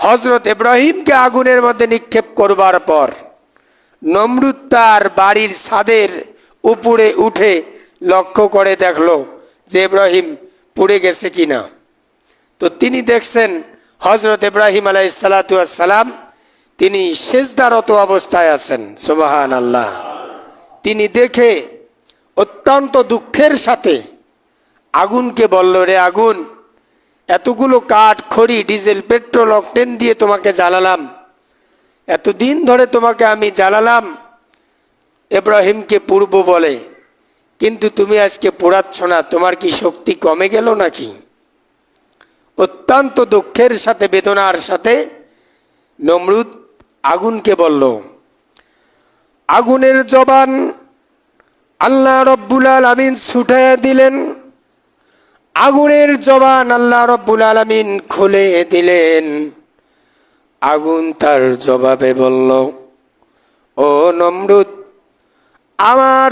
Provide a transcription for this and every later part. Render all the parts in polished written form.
হযরত ইব্রাহিমকে আগুনের মধ্যে নিক্ষেপ করবার পর নমরুদ তার বাড়ির ছাদের উপরে উঠে লক্ষ্য করে দেখলো যে ইব্রাহিম পুড়ে গেছে কিনা। তো তিনি দেখছেন হযরত ইব্রাহিম আলাইহিস সালাতু ওয়াস সালাম তিনি সিজদারত অবস্থায় আছেন। সুবহানাল্লাহ। তিনি দেখে অত্যন্ত দুঃখের সাথে আগুনকে বলল, রে আগুন, এতগুলো কাঠ খড়ি ডিজেল পেট্রোল অকটেন দিয়ে তোমাকে জ্বালালাম, এতদিন ধরে তোমাকে আমি জ্বালালাম ইব্রাহিমকে পুড়ব বলে, কিন্তু তুমি আজকে পোড়াচ্ছ না, তোমার কি শক্তি কমে গেল নাকি? অত্যন্ত দুঃখের সাথে বেদনার সাথে নমরুদ আগুনকে বলল। আগুনের জবান আল্লাহ রব্বুল আলামিন ছুটাইয়া দিলেন। আগুনের জবান আল্লাহ রব্বুল আলামিন খুলে দিলেন। আগুন তার জবাবে বলল, ও নমরুদ, আমার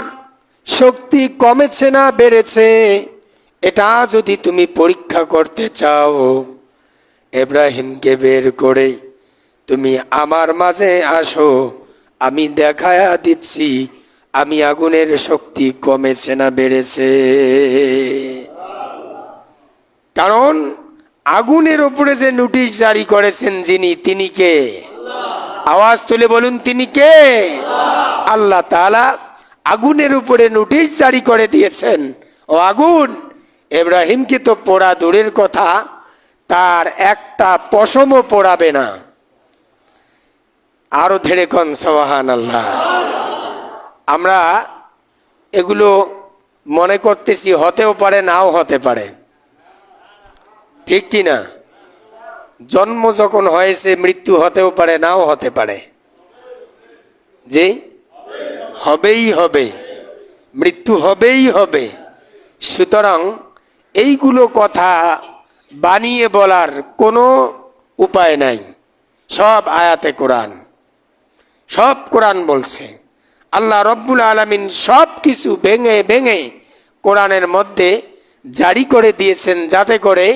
শক্তি কমেছে না বেড়েছে এটা যদি তুমি পরীক্ষা করতে চাও, ইব্রাহিমকে বের করে তুমি আমার মাঝে আসো, আমি দেখায়া দিচ্ছি আমি আগুনের শক্তি কমেছে না বেড়েছে। কারণ আগুনের উপরে যে নোটিশ জারি করেছেন যিনি, তিনি কে? আওয়াজ তুলে বলুন, তিনি কে? আল্লাহ তাআলা আগুনের উপরে নোটিশ জারি করে দিয়েছেন, ও আগুন, ইব্রাহিমকে তো পোড়া দূরের কথা, তার একটা পশমও পোড়াবে না। আরো ধীরে কোন সুবহানাল্লাহ। আমরা এগুলো মনে করতেছি, হতেও পারে নাও হতে পারে, ঠিক কি না? জন্ম যখন হয়েছে মৃত্যু হতেও পারে নাও হতে পারে, যে হবেই হবে, মৃত্যু হবেই হবে। সুতরাং এইগুলো কথা বানিয়ে বলার কোনো উপায় নাই। সব আয়াতে কোরআন, সব কোরআন বলছে। আল্লাহ রব্বুল আলামিন সব কিছু ভেঙে ভেঙে কোরআনের মধ্যে জারি করে দিয়েছেন, যাতে করে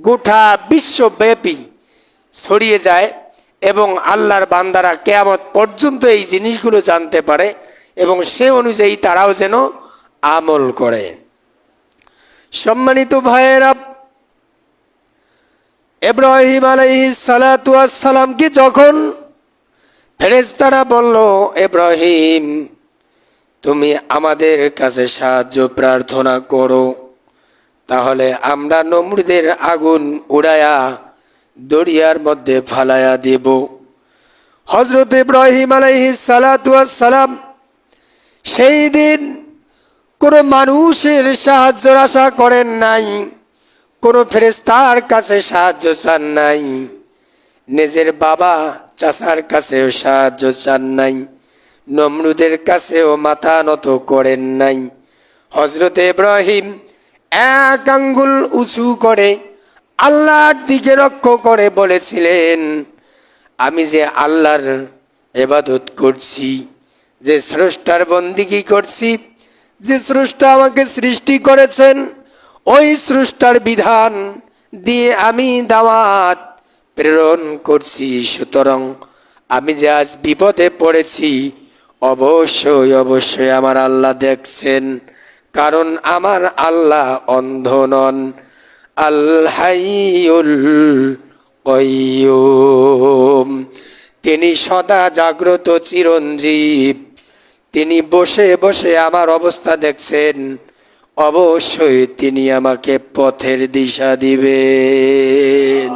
গোটা বিশ্বব্যাপী ছড়িয়ে যায় এবং আল্লাহর বান্দারা কিয়ামত পর্যন্ত এই জিনিসগুলো জানতে পারে এবং সে অনুযায়ী তারাও যেন আমল করে। সম্মানিত ভাইয়েরা, ইব্রাহিম আলাইহিস সালাতু ওয়াস সালামকে যখন ফেরেশতারা বলল, ইব্রাহিম, তুমি আমাদের কাছে সাহায্য প্রার্থনা করো, তাহলে আমরা নমরুদের আগুন উড়ায়া দরিয়ার মধ্যে ফালায়া দেব। হযরত ইব্রাহিম আলাইহিস সালাতু ওয়াস সালাম সেই দিন কোনো মানুষের সাহায্যের আশা করেন নাই, কোনো ফেরেশতার কাছে সাহায্য চান নাই, নিজের বাবা চাচার কাছেও সাহায্য চান নাই, নমরুদের কাছেও মাথা নত করেন নাই। হযরত ইব্রাহিম এক আঙ্গুল উঁচু করে আল্লাহর দিকে লক্ষ্য করে বলেছিলেন, আমি যে আল্লাহর ইবাদত করছি, যে স্রষ্টার বন্দিগি করছি, যে স্রষ্টা আমাকে সৃষ্টি করেছেন, ওই স্রষ্টার বিধান দিয়ে আমি দাওয়াত প্রেরণ করছি। সুতরাং আমি যে আজ বিপদে পড়েছি, অবশ্যই অবশ্যই আমার আল্লাহ দেখছেন, কারণ আমার আল্লাহ অন্ধ নন। আল হাইয়ুল কাইয়ুম, তিনি সদা জাগ্রত চিরঞ্জীব, তিনি বসে বসে আমার অবস্থা দেখছেন, অবশ্যই তিনি আমাকে পথের দিশা দিবেন,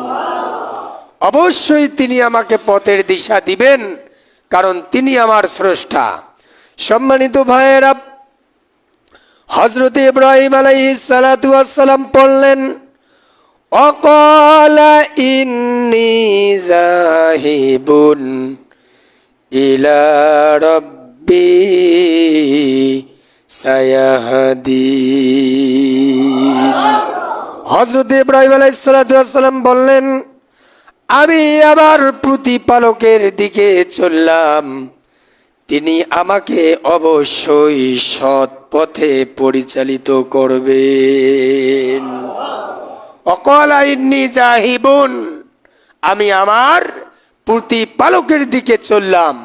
অবশ্যই তিনি আমাকে পথের দিশা দিবেন, কারণ তিনি আমার স্রষ্টা। সম্মানিত ভাইয়েরা, হযরত ইব্রাহিম আলাইহিস সালাতু ওয়াস সালাম পড়লেন, অকালা ইন্নী যাহিবুন ইলা রাব্বি সায়াহদিন। হযরত ইব্রাহিম আলাইহিস সালাতু ওয়াস সালাম বললেন, আমি আমার প্রতিপালকের দিকে চললাম, তিনি আমাকে অবশ্যই সৎ পথে পরিচালিত করবেন। অকালা ইন্নী যাহিবুন, আমি আমার প্রতিপালকের দিকে চললাম।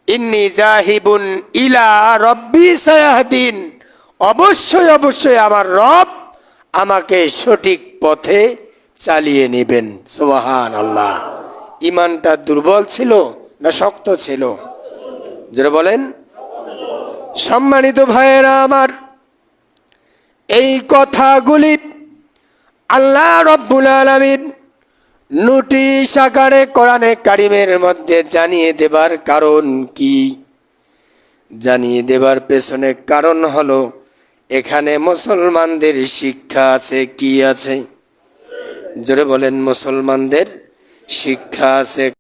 ইন্নী জাহিবুন ইলা রব্বি সায়াহদিন, অবশ্যই অবশ্যই আমার রব আমাকে সঠিক পথে চালিয়ে নেবেন। সুবহানাল্লাহ। ইমানটা দুর্বল ছিল না শক্ত ছিল? যারা বলেন। সম্মানিত ভাইয়েরা আমার, এই কথাগুলি আল্লাহ রব্বুল আলামিন নোটিশ আকারে কোরআনে কারিমের মধ্যে জানিয়ে দেবার কারণ কি? জানিয়ে দেবার পেছনে কারণ হলো এখানে মুসলমানদের শিক্ষা আছে। কি আছে? জোরে বলেন। মুসলমানদের শিক্ষা আছে।